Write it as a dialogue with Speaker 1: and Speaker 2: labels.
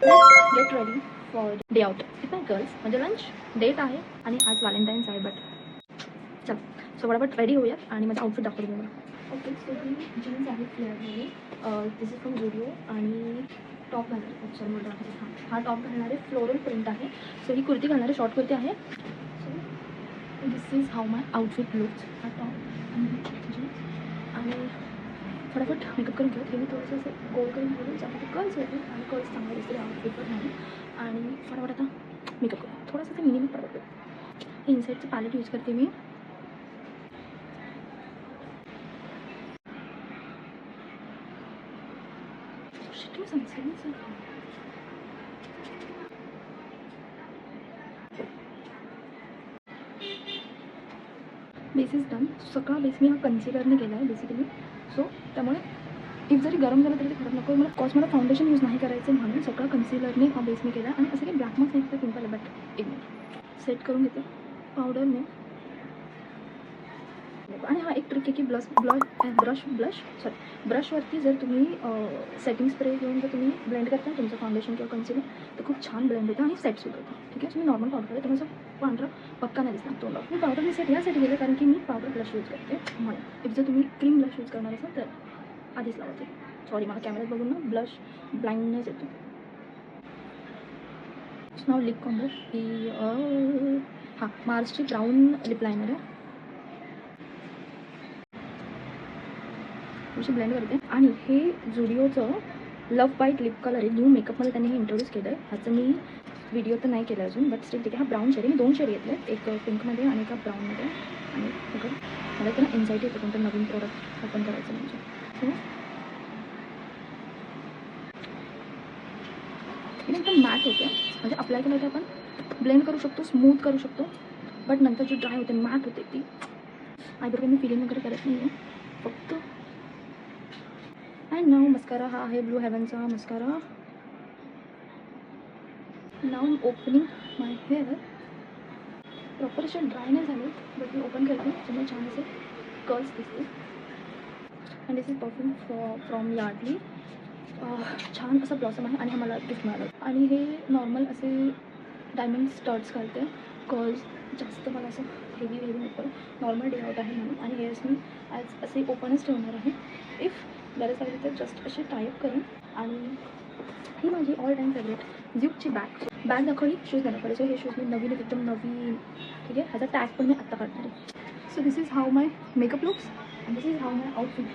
Speaker 1: Let's get ready for day out with my girls. म्हणजे lunch date आहे आणि आज व्हॅलेंटाईन्स आहे. बट चल सो फटाफट रेडी होऊयात आणि माझा आउटफिट दाखवतो मला. ओके सो ही जीन्स आहे फ्लेअरमध्ये. दिस इज फ्रॉम झुडिओ आणि टॉप घालणार आहे. अच्छा मोठा आहे. हा टॉप घालणार आहे. फ्लोरल प्रिंट आहे. सो ही कुर्ती घालणार आहे. शॉर्ट कुर्ती आहे. So this is how my outfit looks. हा टॉप आणि जीन्स आणि फटाफट मेकअप करून घेऊ. हे मी थोडंसं असं गोल करून घेऊ ज्यामध्ये कर्ल्स होतील आणि कर्ल्स चांगले दिसतील आउटफिटवर नाही. आणि फटाफट आता मेकअप करू. थोडंसं ते मिनिमम पडत हे इन्साईडचं पॅलेट यूज करते मी. Base is done. सगळा बेस मी हा कन्सिलरने केला आहे बेसिकली. सो त्यामुळे इफ जरी गरम झालं तरी ते खराब नको. मला फाउंडेशन यूज नाही करायचं म्हणून सगळं कन्सिलरने हा बेस मी केला आहे. आणि असं काही ब्लॅक मार्क्स नाही तर पिंपल आहे. बट एक मिनिट सेट करून घेते पावडरने. आणि हा एक ट्रिक आहे की ब्रशवरती जर तुम्ही सेटिंग स्प्रे घेऊन जर तुम्ही ब्लेंड करता तुमचं फाउंडेशन किंवा कन्सिलर तर खूप छान ब्लेंड होतं आणि सेट सुद्धा होतं. ठीक आहे. तुम्ही नॉर्मल पावडर आहे तुम्ही असं पांढरा पक्का नाही दिसणार तोंडावर. मी पावडर मी सेट यासाठी केलं कारण की मी पावडर ब्लश यूज करते म्हणून. इफ जर तुम्ही क्रीम ब्लश यूज करणार असाल तर आधीच लावते. सॉरी मला कॅमेऱ्यात बघून ना ब्लश ब्लाइंडनेस येतो. नाव लिप कॉम्बो ही हां मार्सची ब्राऊन लिप लायनर आहे. थोडीशी ब्लेंड करते. आणि हे झुडिओचं लव्ह बाईट लिप कलर आहे. न्यू मेकअपमध्ये त्यांनी हे इंट्रोड्यूस केलं आहे. ह्याचं मी व्हिडिओ तर नाही केला अजून बट स्टिल ठीक आहे. हा ब्राऊन शेड आहे. मी 2 शेड घेतले. एक पिंकमध्ये आणि एका ब्राऊनमध्ये. आणि बघा मला तर एन्झायटी येते कोणतं नवीन प्रोडक्ट ओपन करायचं म्हणजे. सो एकदम मॅट होते. म्हणजे अप्लाय केलं तर आपण ब्लेंड करू शकतो स्मूथ करू शकतो. बट नंतर जी ड्राय होते मॅट होते ती आयब्रो मी फिलिंग वगैरे करत नाही आहे फक्त. अँड नाव मस्कारा हा आहे ब्लू हेवनचा मस्कारा. नाव am opening my hair. Proper असे ड्राय नाही झाले बट मी ओपन करते त्यामुळे छान असे कर्ल्स दिसते. And this is perfume from Yardley. छान असं ब्लॉसम आहे आणि हा मला गिफ्ट मिळालं. आणि हे नॉर्मल असे डायमंड स्टड्स घालते. कर्ल्स जास्त मला असं हेवी नको. नॉर्मल डे आउट आहे म्हणून. आणि हेअर्स मी आज असे ओपनच ठेवणार आहे. इफ गरज लागली तर जस्ट असे टायअप करेन. आणि ही माझी ऑल टाईम फेवरेट झिपची बॅग दाखवली. शूज नाही दाखवले. सो हे शूज मी नवीन एकदम नवीन. ठीक आहे. ह्याचा टॅग पण मी आत्ता काढणार आहे. So this is how my makeup looks and this is how my outfit.